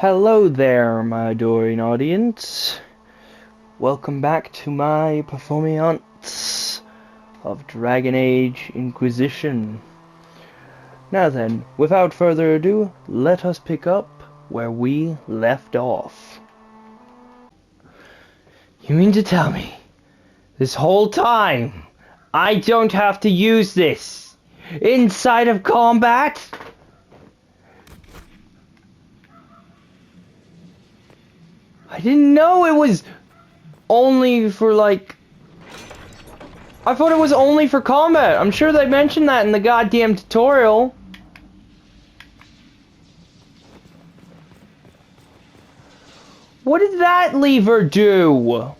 Hello there, my adoring audience. Welcome back to my performance of Dragon Age Inquisition. Now then, without further ado, let us pick up where we left off. You mean to tell me, this whole time, I don't have to use this inside of combat? I didn't know it was only for, like... I thought it was only for combat. I'm sure they mentioned that in the goddamn tutorial. What did that lever do?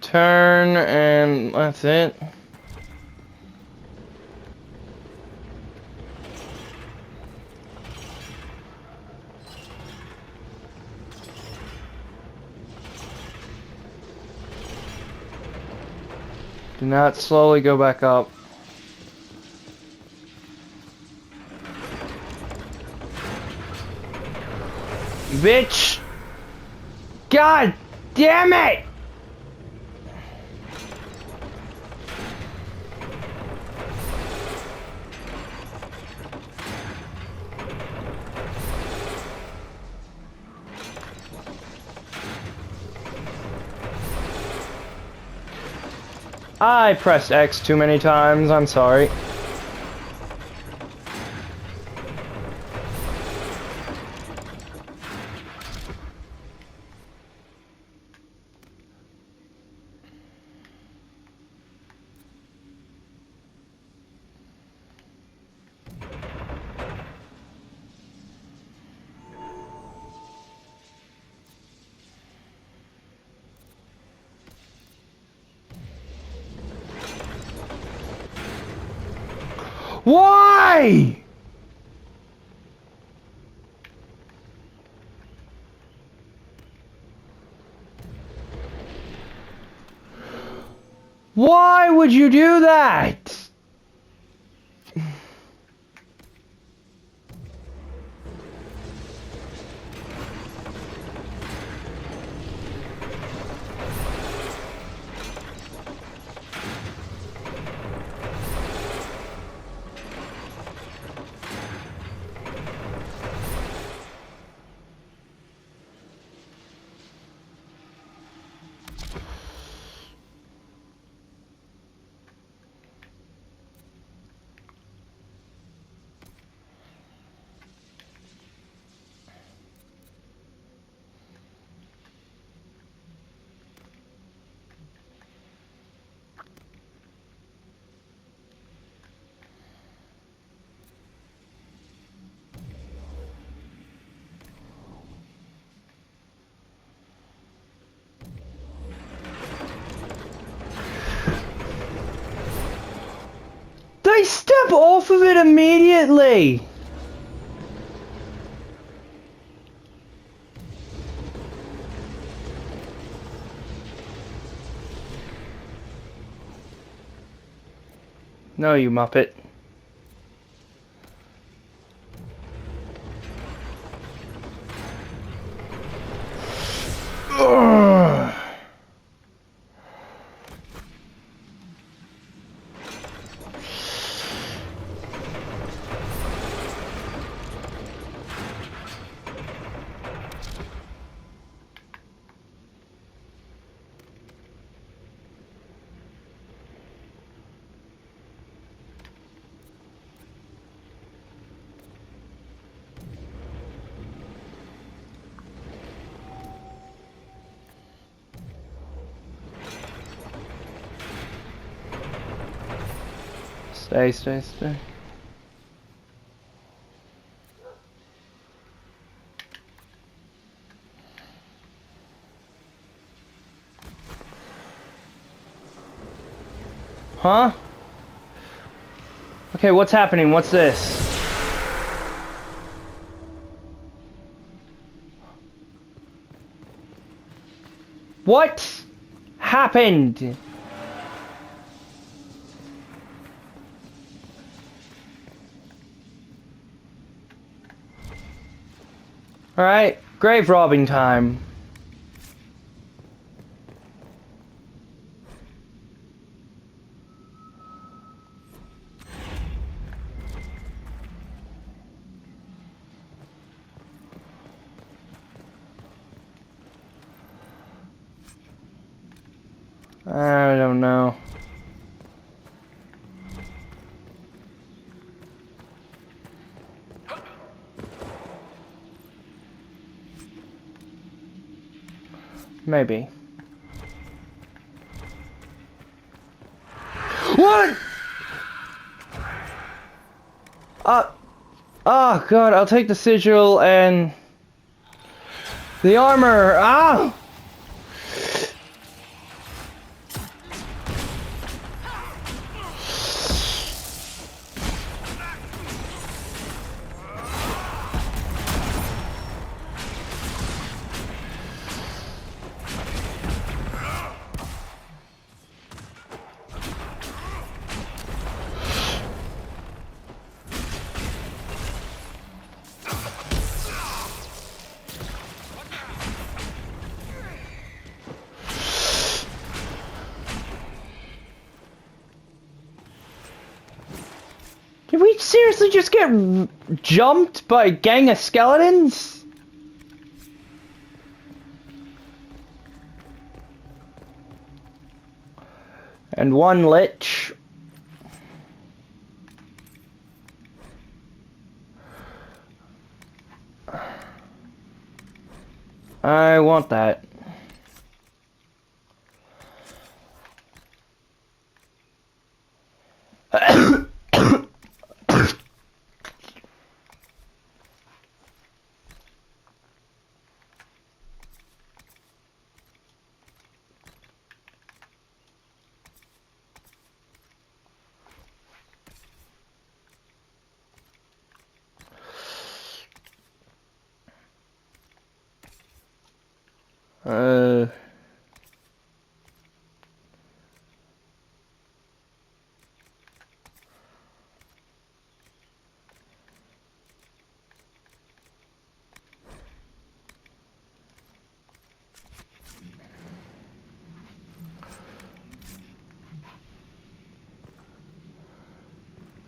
Turn, and that's it. Do not slowly go back up. Bitch! God damn it! I pressed X too many times, I'm sorry. Why? Why would you do that? They step off of it immediately! No, you muppet. Ugh. Stay. Huh? Okay, what's happening? What's this? What happened? Alright, grave robbing time. I don't know. Maybe. What? Oh god, I'll take the sigil and the armor. Ah! Did we seriously just get jumped by a gang of skeletons? And one lich. I want that.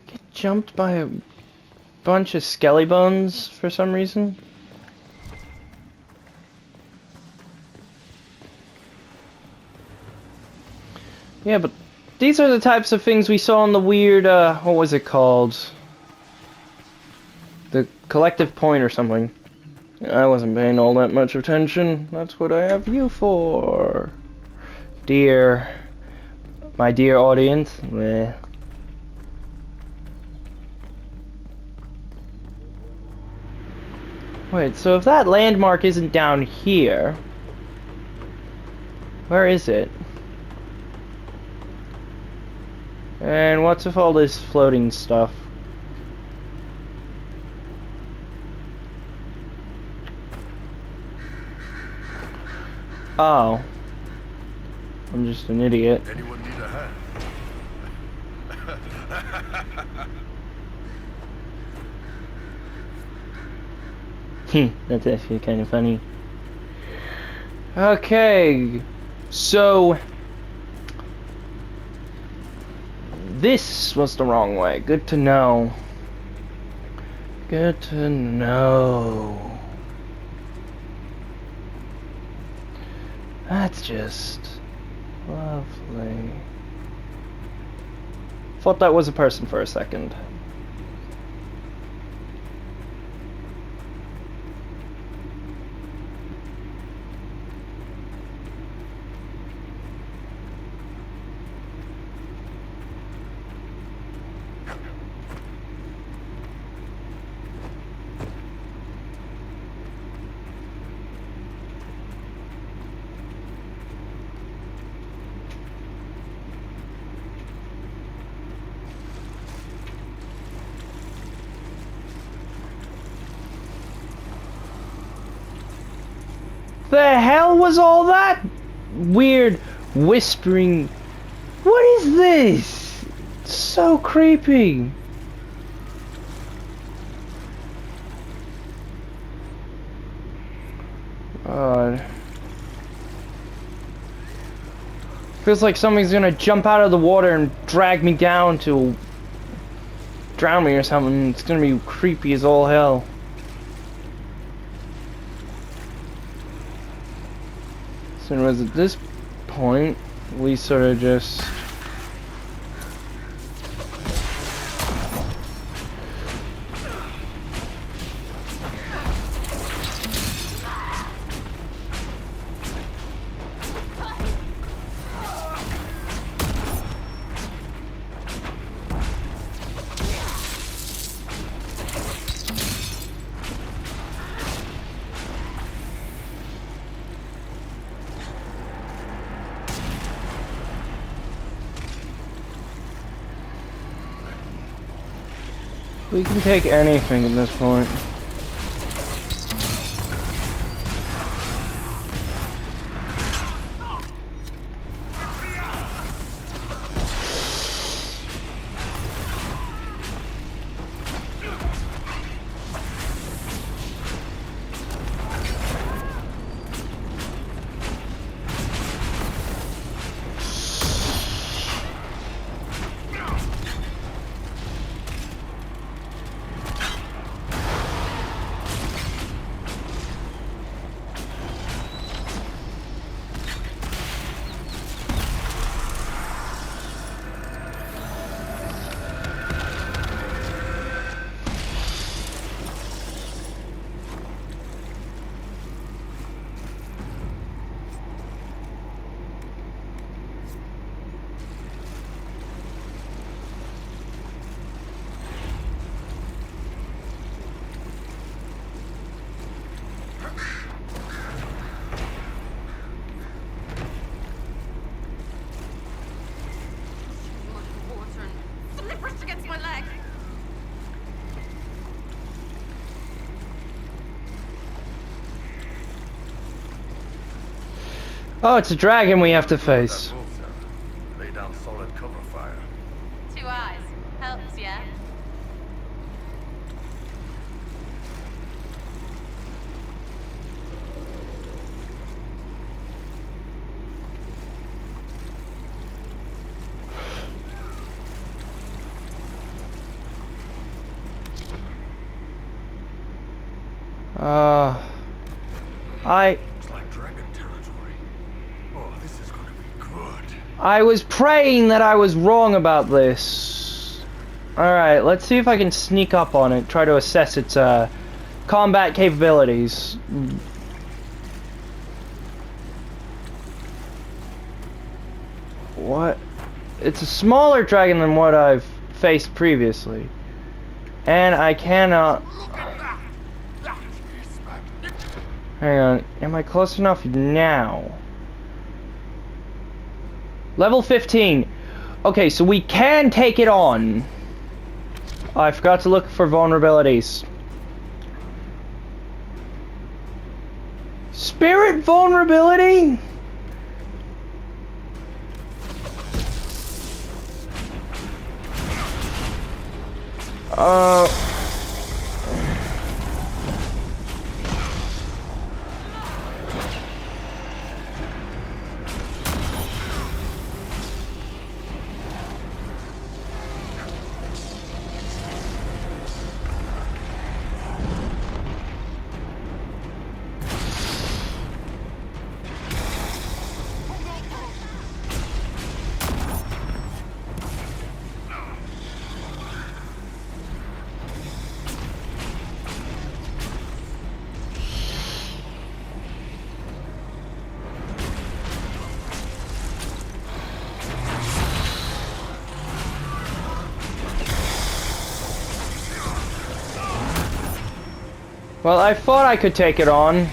Get jumped by a bunch of skelly bones for some reason. Yeah, but these are the types of things we saw in the weird, what was it called? The collective point or something. I wasn't paying all that much attention. That's what I have you for. My dear audience. Meh. Wait, so if that landmark isn't down here, where is it? And what's with all this floating stuff? Oh. I'm just an idiot. Anyone need a hand? That's actually kind of funny. Okay. So this was the wrong way. Good to know. Good to know. That's just lovely. Thought that was a person for a second. The hell was all that? Weird whispering. What is this? It's so creepy. God. Feels like something's gonna jump out of the water and drag me down to drown me or something. It's gonna be creepy as all hell. So anyways, at this point, we sort of just... We can take anything at this point. Oh, it's a dragon we have to face. Lay down solid cover fire. 2 eyes. Helps, yeah? It's like dragon territory. Oh, this is gonna be good. I was praying that I was wrong about this. Alright, let's see if I can sneak up on it, try to assess its combat capabilities. What? It's a smaller dragon than what I've faced previously. And I cannot... Hang on, am I close enough now? Level 15. Okay, so we can take it on. Oh, I forgot to look for vulnerabilities. Spirit vulnerability? Well, I thought I could take it on.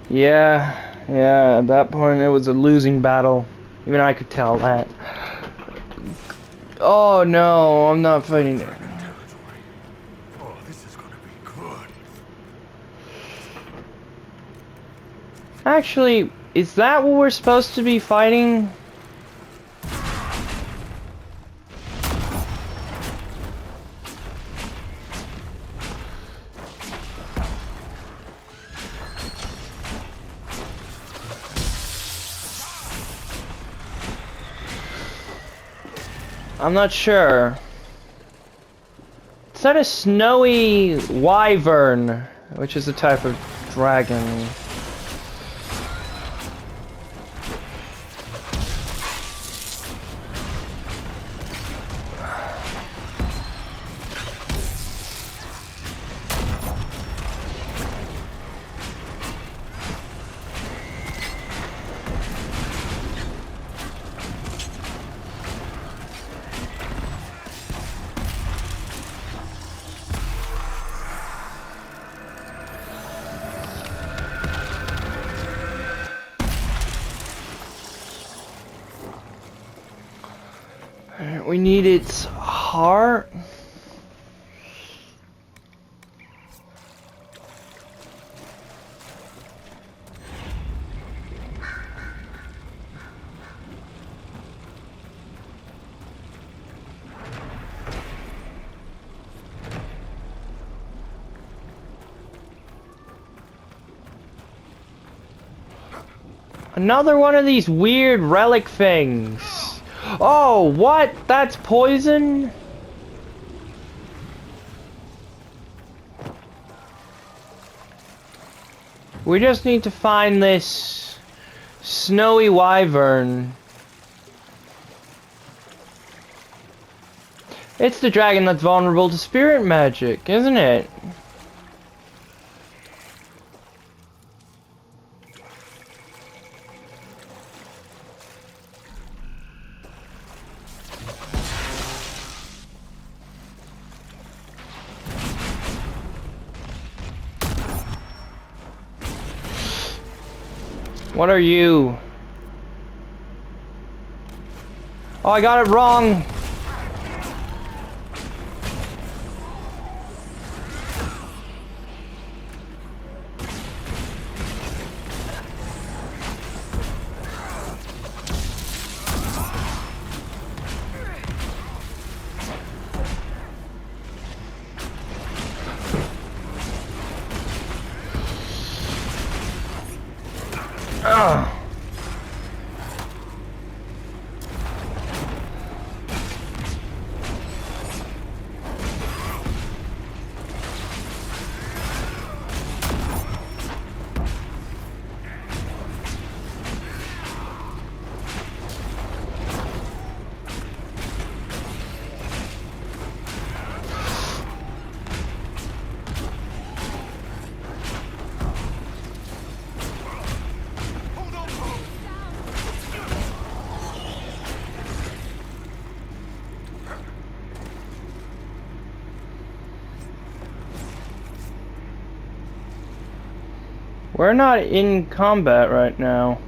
Yeah, at that point it was a losing battle. Even I could tell that. Oh no, I'm not fighting it. Dragon territory. Oh, this is gonna be good. Actually, is that what we're supposed to be fighting? I'm not sure. Is that a snowy wyvern, which is a type of dragon? We need its heart. Another one of these weird relic things. Oh, what? That's poison? We just need to find this snowy wyvern. It's the dragon that's vulnerable to spirit magic, isn't it? What are you? Oh, I got it wrong. Ugh. We're not in combat right now.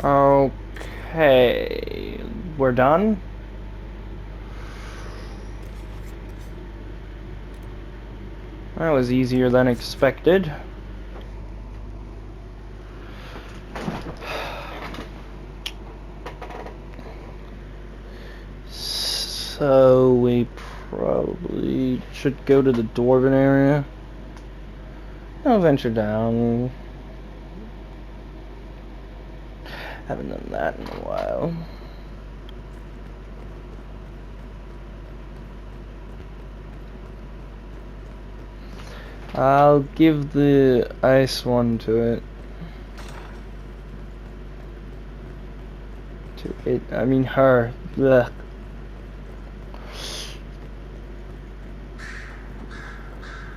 Okay, we're done. That was easier than expected. So we probably should go to the Dwarven area. I'll venture down. Haven't done that in a while. I'll give the ice one to it. To it, I mean her. Blech.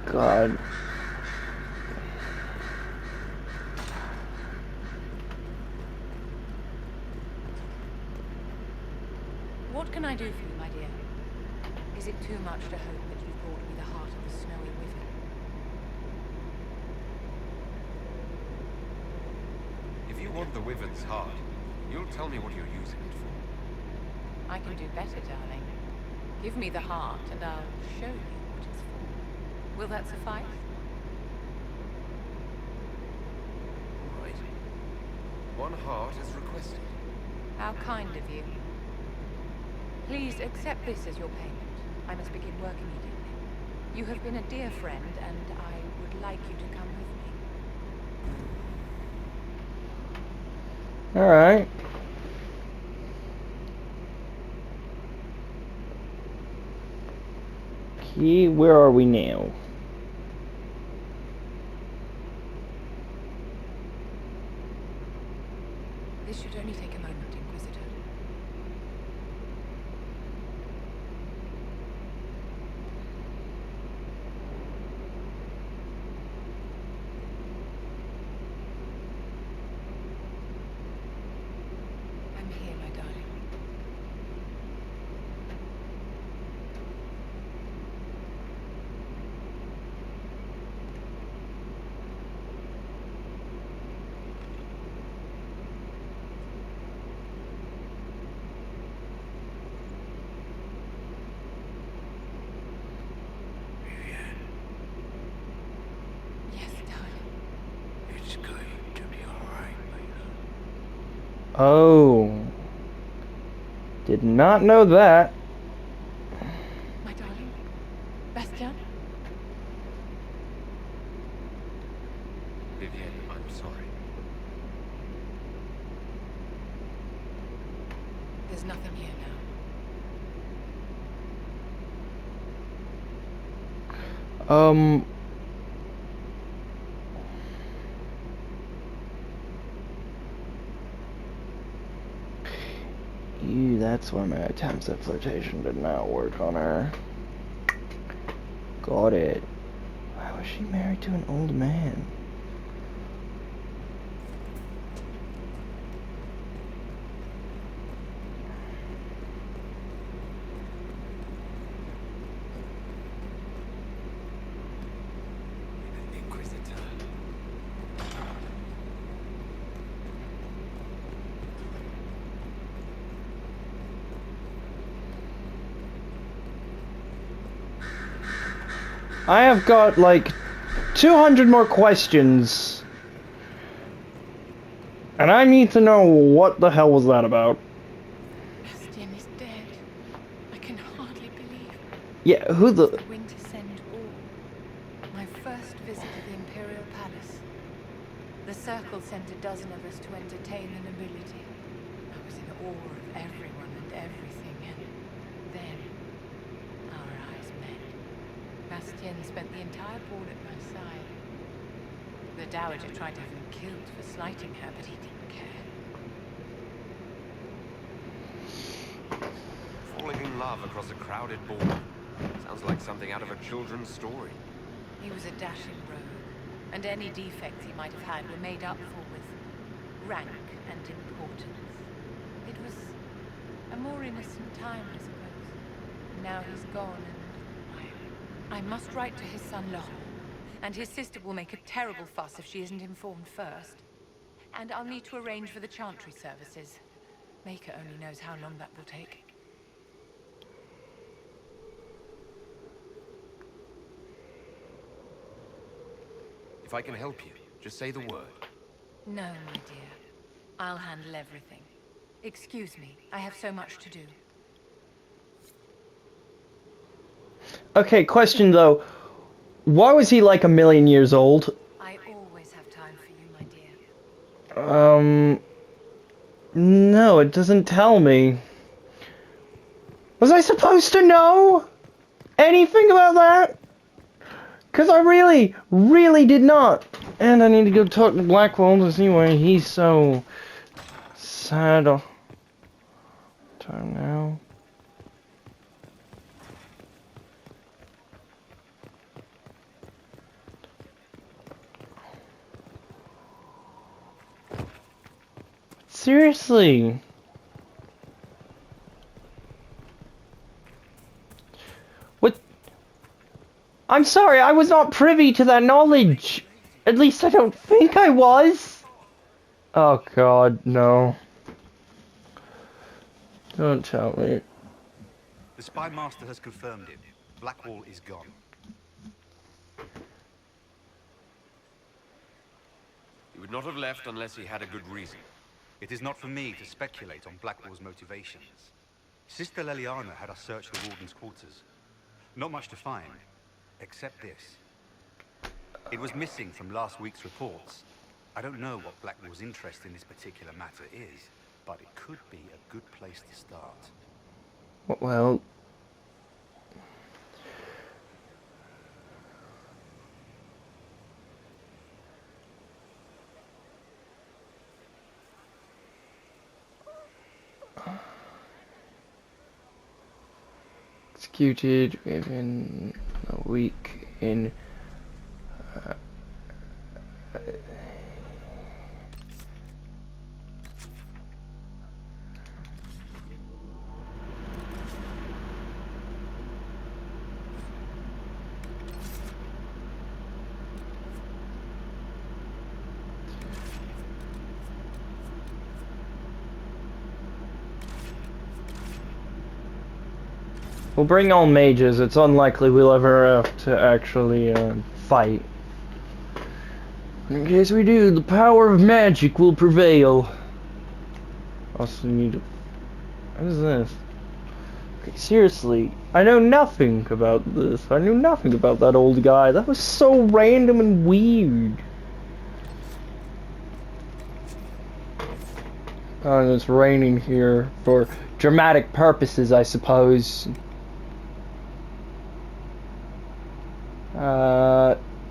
God. What can I do for you, my dear? Is it too much to hope that you've brought me the heart of the snowy wyvern? If you want the wyvern's heart, you'll tell me what you're using it for. I can do better, darling. Give me the heart, and I'll show you what it's for. Will that suffice? Right. One heart as requested. How kind of you. Please accept this as your payment. I must begin work immediately. You have been a dear friend, and I would like you to come with me. Alright. Okay, where are we now? This should only take a moment, Inquisitor. I'm here, my darling. Yes, darling. It's going to be alright, Oh. Did not know that. My darling. Bastian? Vivienne, I'm sorry. There's nothing here now. That's why my attempts at flirtation did not work on her. Got it. Why was she married to an old man? Inquisitor. I have got like 200 more questions. And I need to know what the hell was that about. Bastian is dead. I can hardly believe. Yeah, who the... The Winter Send Ball. My first visit to the Imperial Palace. The Circle sent a dozen of us to entertain the nobility. I was in awe of everyone and everything, and then our eyes met. Bastian spent the entire ball at my side. The Dowager tried to have him killed for slighting her, but he didn't care. Falling in love across a crowded ball. Sounds like something out of a children's story. He was a dashing rogue, and any defects he might have had were made up for with rank and importance. It was a more innocent time, I suppose. Now he's gone, and I must write to his son Laurent. And his sister will make a terrible fuss if she isn't informed first. And I'll need to arrange for the Chantry services. Maker only knows how long that will take. If I can help you, just say the word. No, my dear. I'll handle everything. Excuse me, I have so much to do. Okay, question though. Why was he like 1,000,000 years old? I always have time for you, my dear. No, it doesn't tell me. Was I supposed to know anything about that? Because I really, really did not. And I need to go talk to Blackwell to see why he's so sad. Time now. Seriously. What? I'm sorry, I was not privy to that knowledge. At least I don't think I was. Oh God, no. Don't tell me. The spy master has confirmed it. Blackwall is gone. He would not have left unless he had a good reason. It is not for me to speculate on Blackwall's motivations. Sister Leliana had us search the Warden's quarters. Not much to find, except this. It was missing from last week's reports. I don't know what Blackwall's interest in this particular matter is, but it could be a good place to start. Well... executed within a week in we'll bring all mages. It's unlikely we'll ever have to actually fight. In case we do, the power of magic will prevail. Also need to... What is this? Okay, seriously, I know nothing about this. I knew nothing about that old guy. That was so random and weird. Oh, it's raining here for dramatic purposes, I suppose.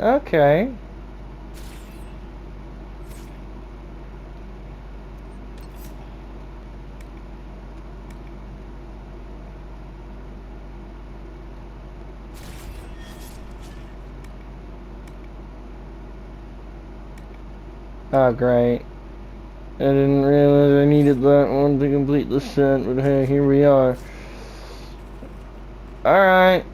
Okay. Oh, great. I didn't realize I needed that one to complete the set, but hey, here we are. Alright.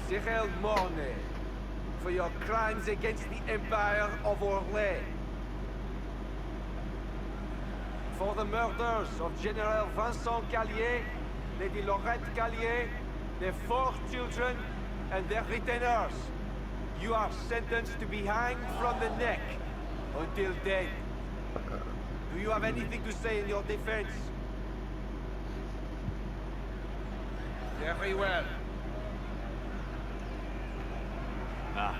Cyril Mornay, for your crimes against the Empire of Orlais. For the murders of General Vincent Callier, Lady Laurette Callier, their 4 children, and their retainers. You are sentenced to be hanged from the neck until dead. Do you have anything to say in your defense? Very well. Ah,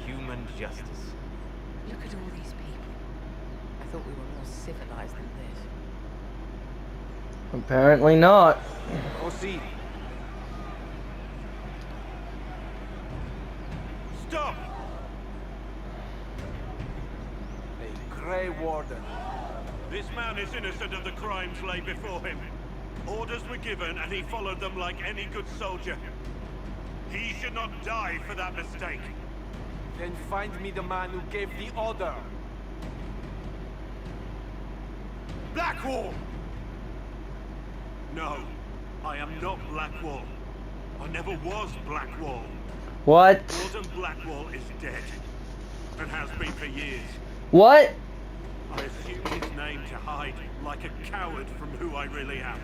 human justice. Look at all these people. I thought we were more civilized than this. Apparently not. Proceed. Stop! A Grey Warden. This man is innocent of the crimes laid before him. Orders were given and he followed them like any good soldier. He should not die for that mistake. Then find me the man who gave the order. Blackwall! No, I am not Blackwall. I never was Blackwall. What? Warden Blackwall is dead. And has been for years. What? I assumed his name to hide like a coward from who I really am.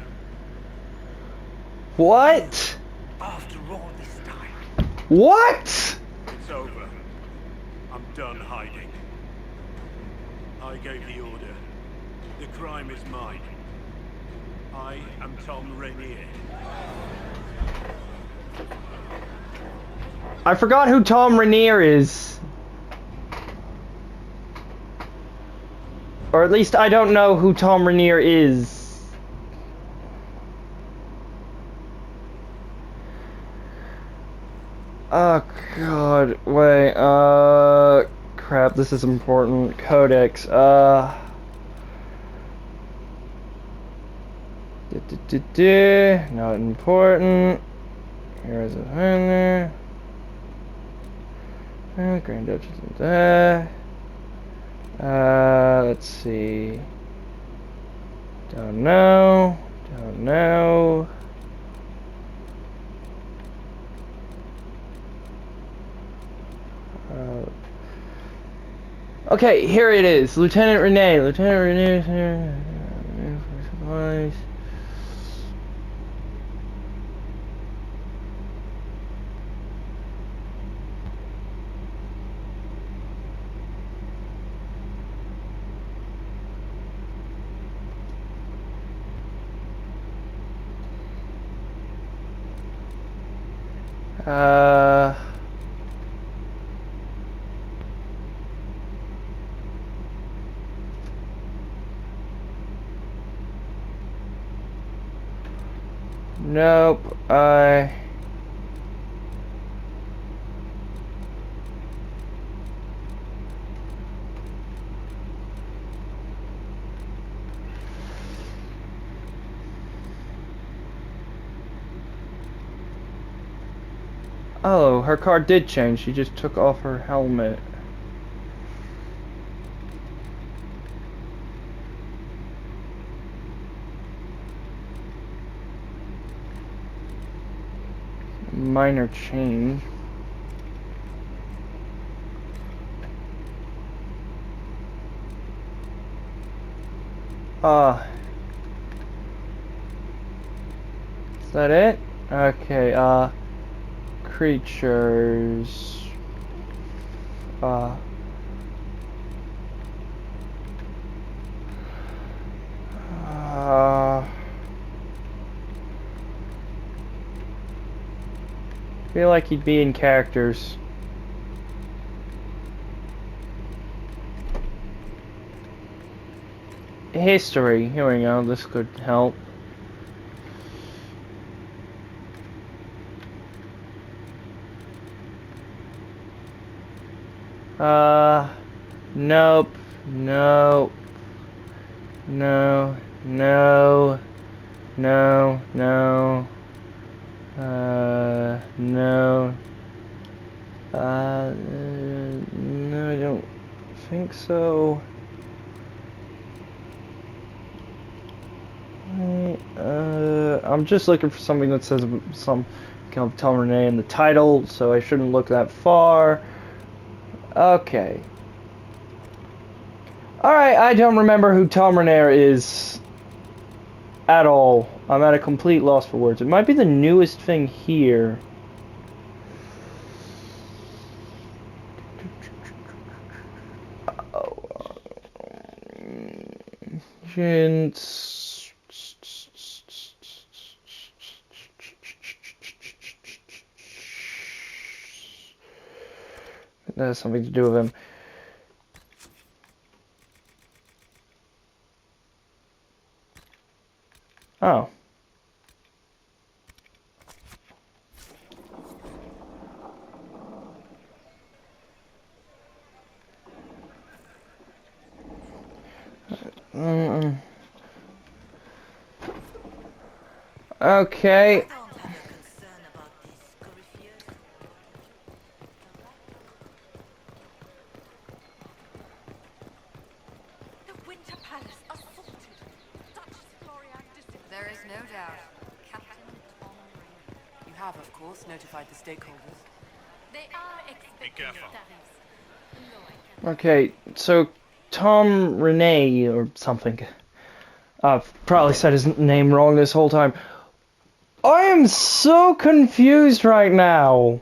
What? After all this time, What? it's over. I'm done hiding. I gave the order. The crime is mine. I am Tom Rainier. I forgot who Tom Rainier is. Or at least I don't know who Tom Rainier is. Oh god, wait, crap, this is important. Codex, not important. Here's a there. Grand Duchess of there. Let's see. Don't know. Don't know. Okay, here it is. Lieutenant Renee. Lieutenant Renee. Supplies. Nope, Oh, her card did change. She just took off her helmet. Minor change. Is that it? Okay, creatures. Feel like he'd be in characters. History. Here we go. This could help. Nope. No. No. No. No. No. No. No, I don't think so. I'm just looking for something that says some kind of Tom Renee in the title, so I shouldn't look that far. Okay. Alright, I don't remember who Tom Renee is at all. I'm at a complete loss for words. It might be the newest thing here. That has something to do with him. Oh. Okay. There is no doubt. Captain Tom Rainier. You have, of course, notified the stakeholders. They are expecting careful. tariffs. Okay, so Tom Renee or something. I've probably said his name wrong this whole time. I am so confused right now.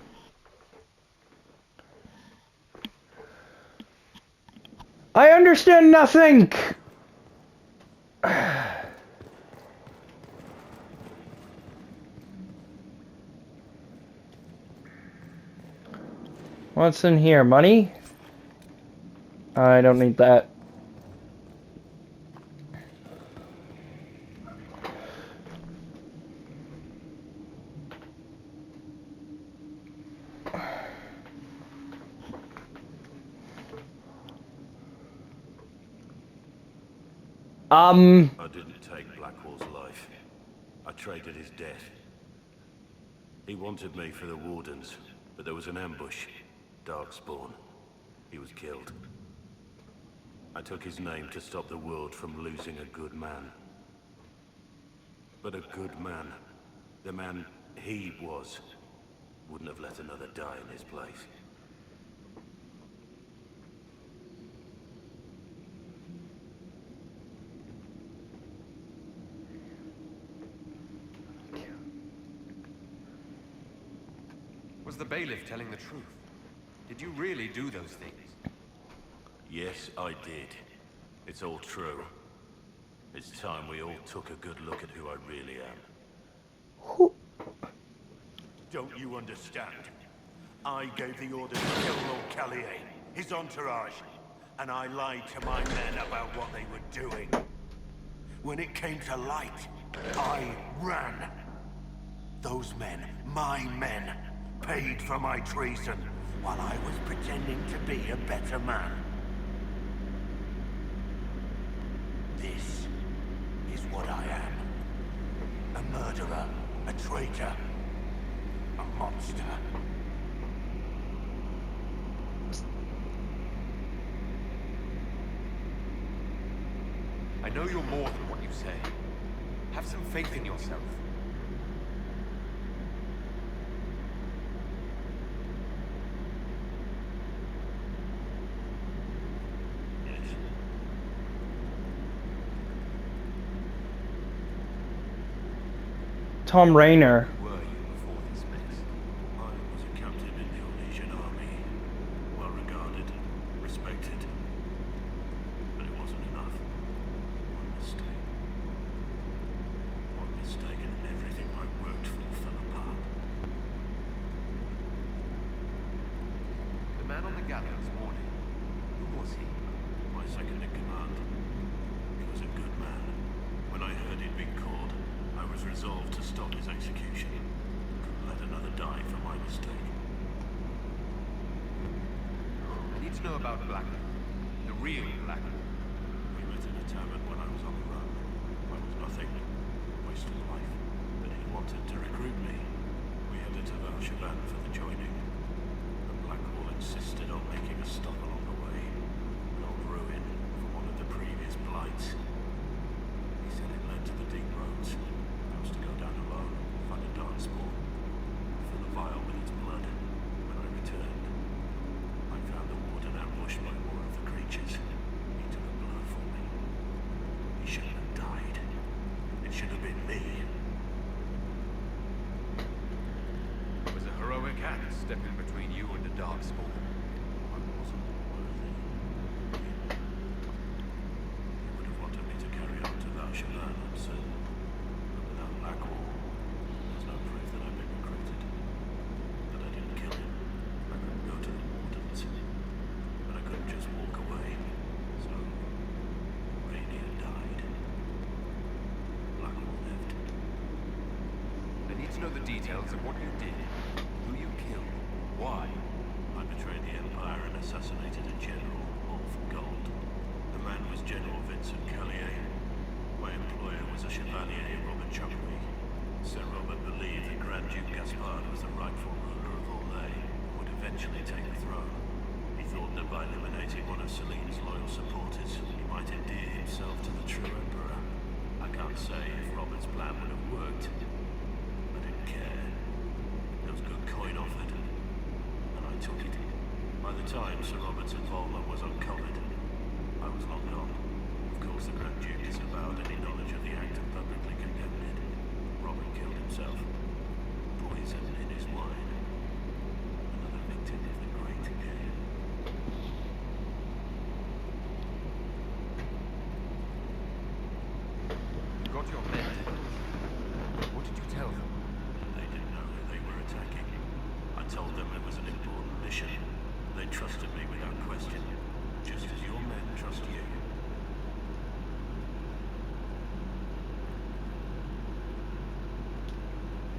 I understand nothing. What's in here? Money? I don't need that. I didn't take Blackwall's life. I traded his death. He wanted me for the Wardens, but there was an ambush. Darkspawn. He was killed. I took his name to stop the world from losing a good man. But a good man, the man he was, wouldn't have let another die in his place. Was the bailiff telling the truth? Did you really do those things? Yes, I did. It's all true. It's time we all took a good look at who I really am. Don't you understand? I gave the order to kill Lord Callier, his entourage, and I lied to my men about what they were doing. When it came to light, I ran. Those men, my men, paid for my treason while I was pretending to be a better man. This is what I am. A murderer, a traitor, a monster. I know you're more than what you say. Have some faith in yourself. Tom Rayner. Who were you before this mess? I was a captain in the Orlesian army. Well regarded, respected. But it wasn't enough. One mistake. One mistake and everything I worked for fell apart. The man on the gallows this morning. Who was he? My second in command. He was a good man. When I heard he'd been caught, I was resolved to stop his execution. Couldn't let another die for my mistake. I need to know about Blackwall. The real Blackwall. We met in a tavern when I was on the run. I was nothing. Wasted life. But he wanted to recruit me. We headed to Valshavan for the joining. But Blackwall insisted on making a stop along the way. An old ruin from one of the previous blights. He said it led to the deep roads. I was to go down alone, find a darkspawn, fill a vial with its blood. When I returned, I found the warden ambushed by more of the creatures. He took a blow for me. He shouldn't have died. It should have been me. It was a heroic act stepping between you and the Darkspawn. I wasn't worthy. He would have wanted me to carry on to Valshavan, I'm certain. But without Blackwall, there's no proof that I've been recruited. That I didn't kill him. I couldn't go to the Wardens. But I couldn't just walk away. So, Rainier died. Blackwall lived. I need to know the details of what you did. Who you killed. Why? I betrayed the Empire and assassinated a general, all for gold. The man was General Vincent Callier. My employer was a Chevalier, Robert Chuckery. Sir Robert believed that Grand Duke Gaspard was the rightful ruler of Orlais, and would eventually take the throne. He thought that by eliminating one of Celine's loyal supporters, he might endear himself to the true Emperor. I can't say if Robert's plan would have worked. I didn't care. There was good coin offered, and I took it. By the time Sir Robert's involvement was uncovered, I was long gone. Of course, the Grand Duke disavowed any knowledge of the act and publicly condemned it. Robert killed himself. Poison in his wine. Another victim of the Great Game. You got your men. What did you tell them? They didn't know who they were attacking. I told them it was an important mission. They trusted me without question, just as your men trust you.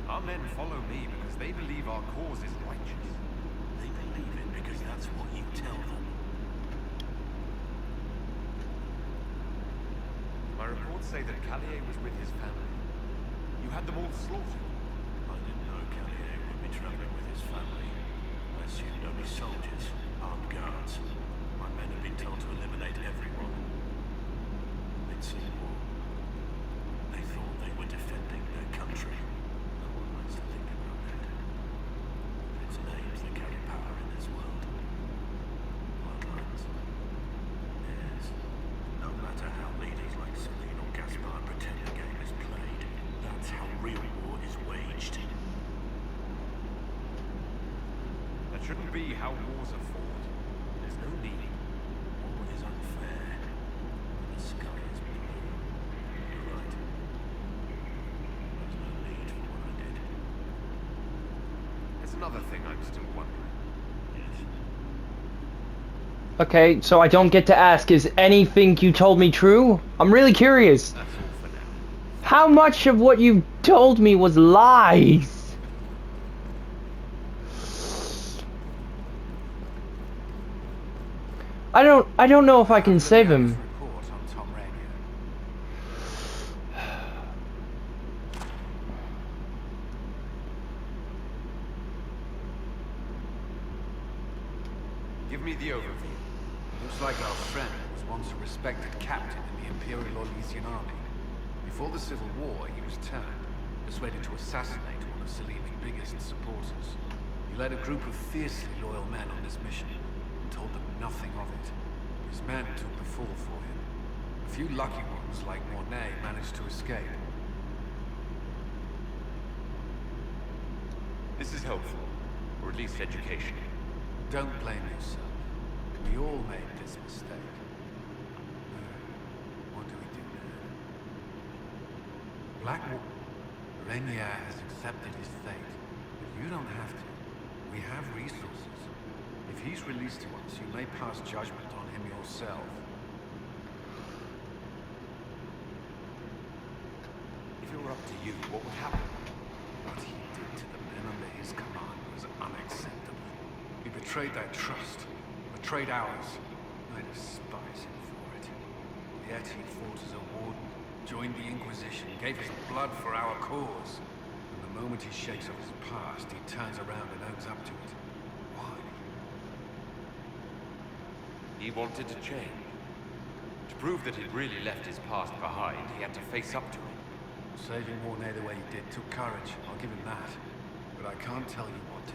Our men follow me because they believe our cause is righteous. They believe it because that's what you tell them. Am I not say that Callier was with his family? You had them all slaughtered. I didn't know Callier would be traveling with his family. I assumed only soldiers, armed guards. My men had been told to eliminate everyone. They'd seen war. They thought they were defending their country. No one likes to think about that. But it's names that carry power in this world. Bloodlines. Yes. No matter how leaders like Celine or Gaspard pretend the game is played, that's how real war is waged. That shouldn't be how wars are fought. There's no need. War is unfair. The sky is blue. You're right. There's no need for what I did. There's another thing I'm still wondering. Yes. Okay, so I don't get to ask, is anything you told me true? I'm really curious. That's all for now. How much of what you told me was lies? I don't know if I can save him. Report on Tom Rainier. Give me the overview. Looks like our friend was once a respected captain in the Imperial Orlesian army. Before the Civil War, he was turned, persuaded to assassinate one of Selim's biggest supporters. He led a group of fiercely loyal men on this mission, and told them nothing of it. His men took the fall for him. A few lucky ones, like Mornay, managed to escape. This is helpful, or at least educational. Don't blame yourself. We all made this mistake. What do we do now? Blackmore... Rainier has accepted his fate, but you don't have to. We have resources. If he's released to us, you may pass judgment on him yourself. If it were up to you, what would happen? What he did to the men under his command was unacceptable. He betrayed their trust, betrayed ours. I despise him for it. Yet he fought as a warden, joined the Inquisition, gave his blood for our cause. And the moment he shakes off his past, he turns around and owns up to it. Why? He wanted to change. To prove that he'd really left his past behind, he had to face up to it. Saving Mornay the way he did took courage, I'll give him that. But I can't tell you what to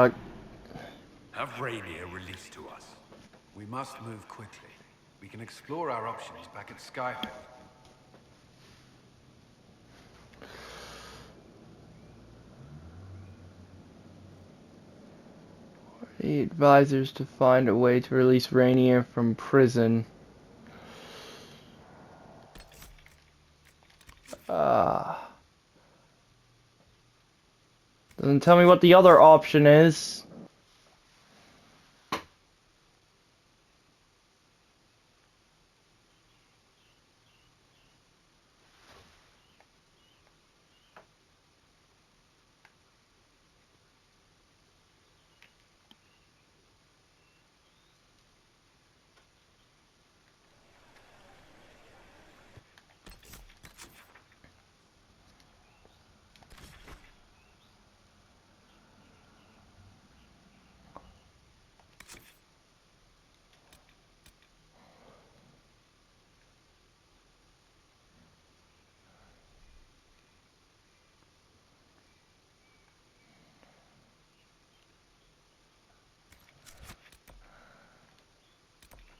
do. Have Rainier released to us. We must move quickly. We can explore our options back at Skyhold. The advisors to find a way to release Rainier from prison. Doesn't tell me what the other option is.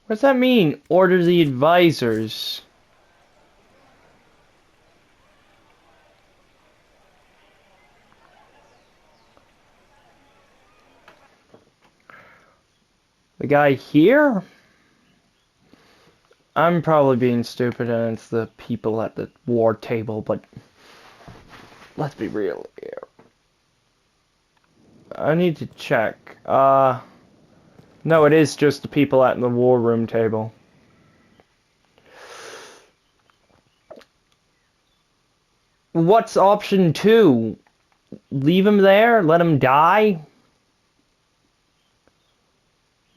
What does that mean? Order the advisors. The guy here? I'm probably being stupid and it's the people at the war table, but let's be real here. I need to check. No, it is just the people at the war room table. What's option 2? Leave him there? Let him die?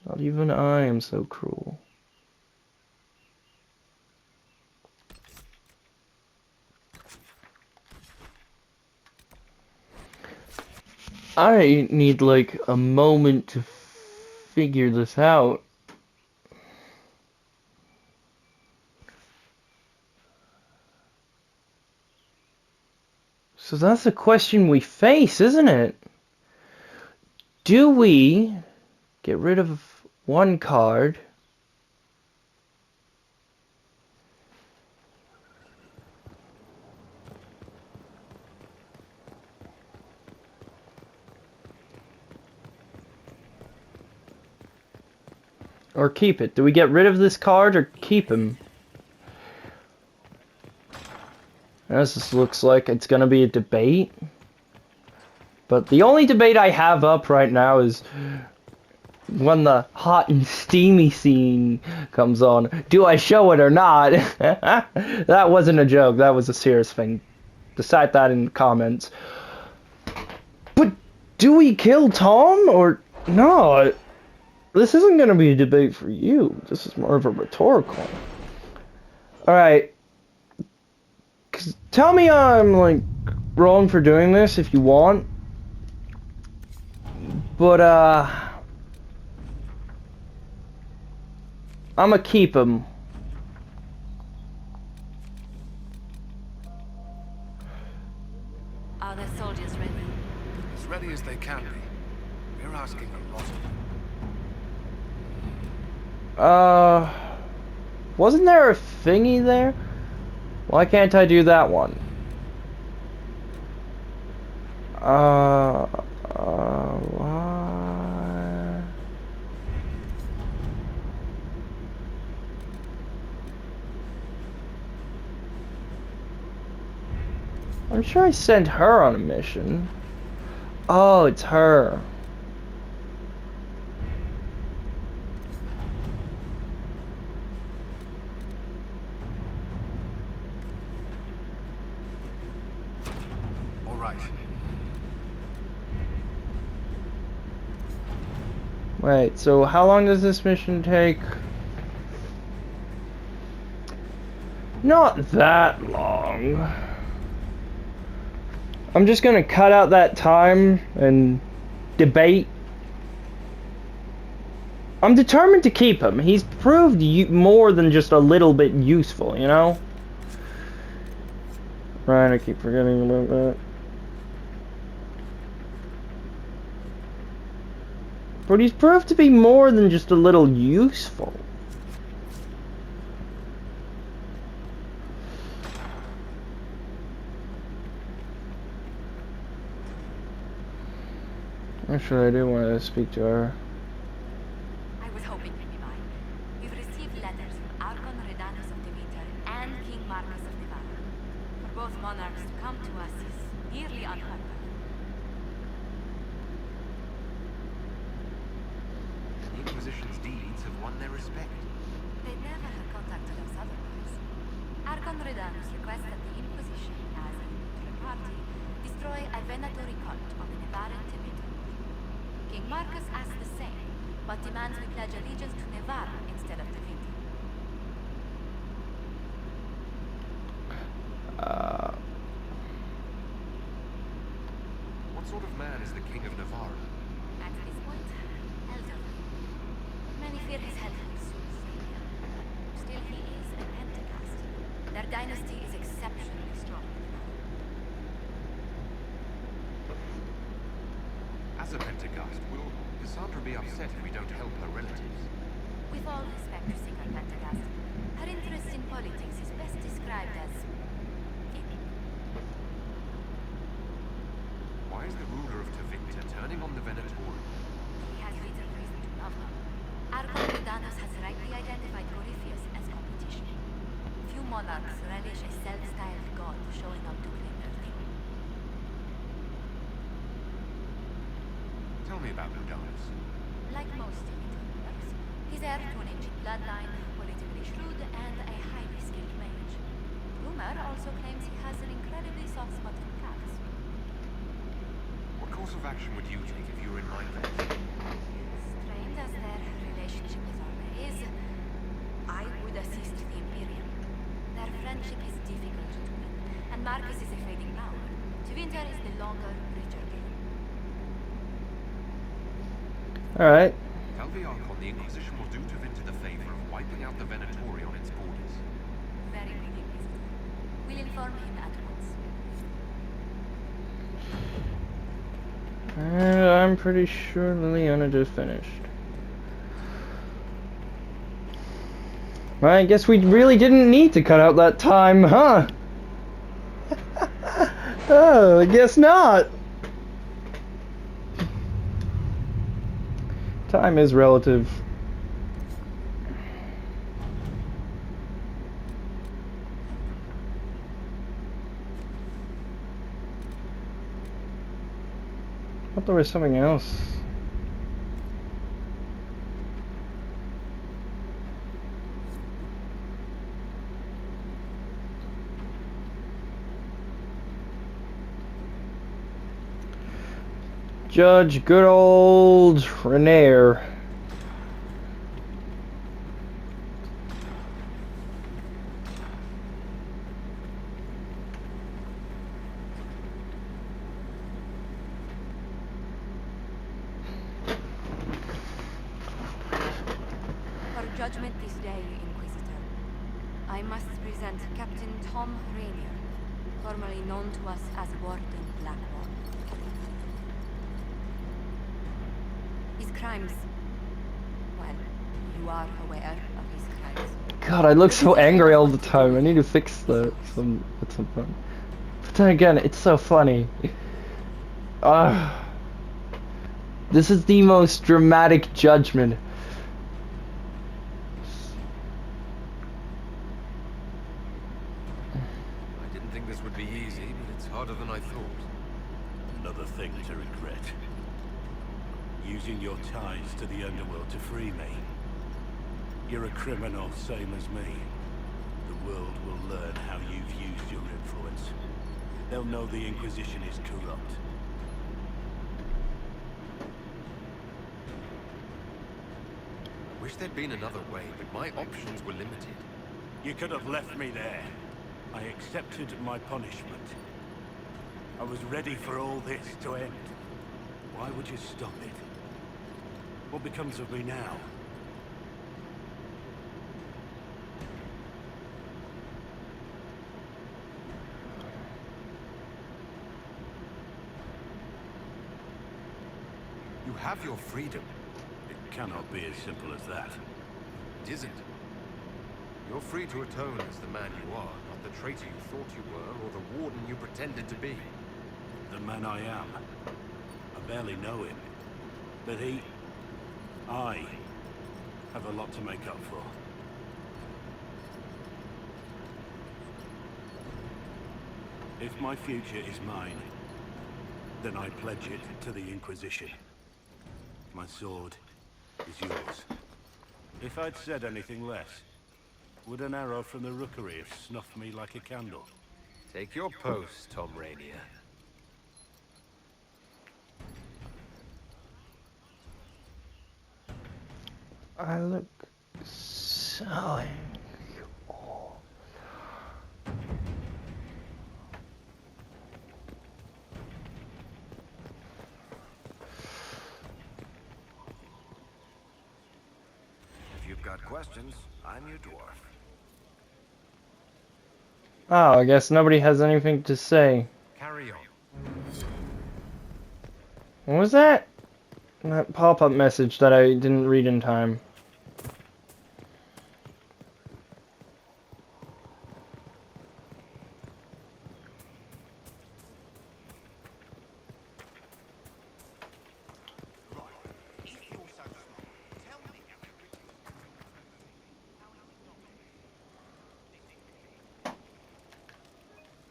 Not even I am so cruel. I need like a moment to figure this out. So that's the question we face, isn't it? Do we get rid of one card or keep it? Do we get rid of this card or keep him? As this looks like it's gonna be a debate. But the only debate I have up right now is when the hot and steamy scene comes on. Do I show it or not? That wasn't a joke, that was a serious thing. Decide that in the comments. But do we kill Tom or no? This isn't gonna be a debate for you. This is more of a rhetorical. Alright. Tell me I'm like wrong for doing this if you want. But I'ma keep him. Are the soldiers ready? As ready as they can be. We're asking a lot of them. Wasn't there a thingy there? Why can't I do that one? Why? I'm sure I sent her on a mission. Oh, it's her. All right. Wait, so how long does this mission take? Not that long. I'm just gonna cut out that time and debate. I'm determined to keep him. He's proved more than just a little bit useful, you know? Right, I keep forgetting about that. But he's proved to be more than just a little useful. Actually, I do want to speak to her. I was hoping you'd be mine. We've received letters from Archon Redanus of Demeter and King Marcus of Navarra. For both monarchs to come to us is nearly unheard of. The Inquisition's deeds have won their respect. They'd never have contacted us otherwise. Archon Redanus requests that the Inquisition, as a neutral party, destroy a venatory cult of the Navarran Demeter. King Marcus asks the same, but demands we pledge allegiance to Navarra instead of Demeter. What sort of man is the King of Navarra? At this point, elderly. Many fear his health will soon fail. Still, he is a Pentecast. Their dynasty is exceptionally strong. As a Pentecast, will Cassandra be upset if we don't help her relatives? With all respect to Singer Pentecast, her interest in politics is best described as Why is the ruler of Tevinter turning on the Venatori? he has little reason to love her. Archon Redanus has rightly identified Corypheus as competition. Few monarchs relish a self-styled god showing up to claim their throne. Tell me about Redanus. Like most Demeter monarchs, he's heir to an ancient bloodline, politically shrewd, and a highly skilled mage. Rumor also claims he has an incredibly soft spot for cats. What course of action would you take if you were in my place? Strained as their relationship with Arme is, I would assist the Imperium. Their friendship is difficult to win, and Marcus is a fading power. Tevinter is the longer, richer game. Alright. Tell the Archon the Inquisition will do Tevinter the favor of wiping out the Venatori on its borders. Very good, Inquisitor. We'll inform him at once. And I'm pretty sure Liliana just finished. I guess we really didn't need to cut out that time, huh? Oh, I guess not. Time is relative. I thought there was something else. Judge good old Renair. For judgment this day, Inquisitor, I must present Captain Tom Rainier, formerly known to us as Warden Blackwall. His crimes... well, you are aware of his crimes. God, I look so angry all the time. I need to fix that at some point. But then again, it's so funny. This is the most dramatic judgment. I didn't think this would be easy, but it's harder than I thought. Another thing to regret. Using your ties to the underworld to free me. You're a criminal, same as me. The world will learn how you've used your influence. They'll know the Inquisition is corrupt. I wish there'd been another way, but my options were limited. You could have left me there. I accepted my punishment. I was ready for all this to end. Why would you stop it? What becomes of me now? You have your freedom. It cannot be as simple as that. It isn't. You're free to atone as the man you are, not the traitor you thought you were, or the warden you pretended to be. The man I am. I barely know him. But I have a lot to make up for. If my future is mine, then I pledge it to the Inquisition. My sword is yours. If I'd said anything less, would an arrow from the rookery have snuffed me like a candle? Take your post, Tom Rainier. I look so angry. If you've got questions, I'm your dwarf. Oh, I guess nobody has anything to say. Carry on. What was that? That pop-up message that I didn't read in time.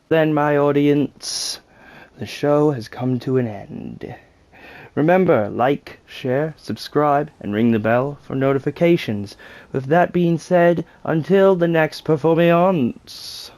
Then, my audience, the show has come to an end. Remember, like, share, subscribe, and ring the bell for notifications. With that being said, until the next performance.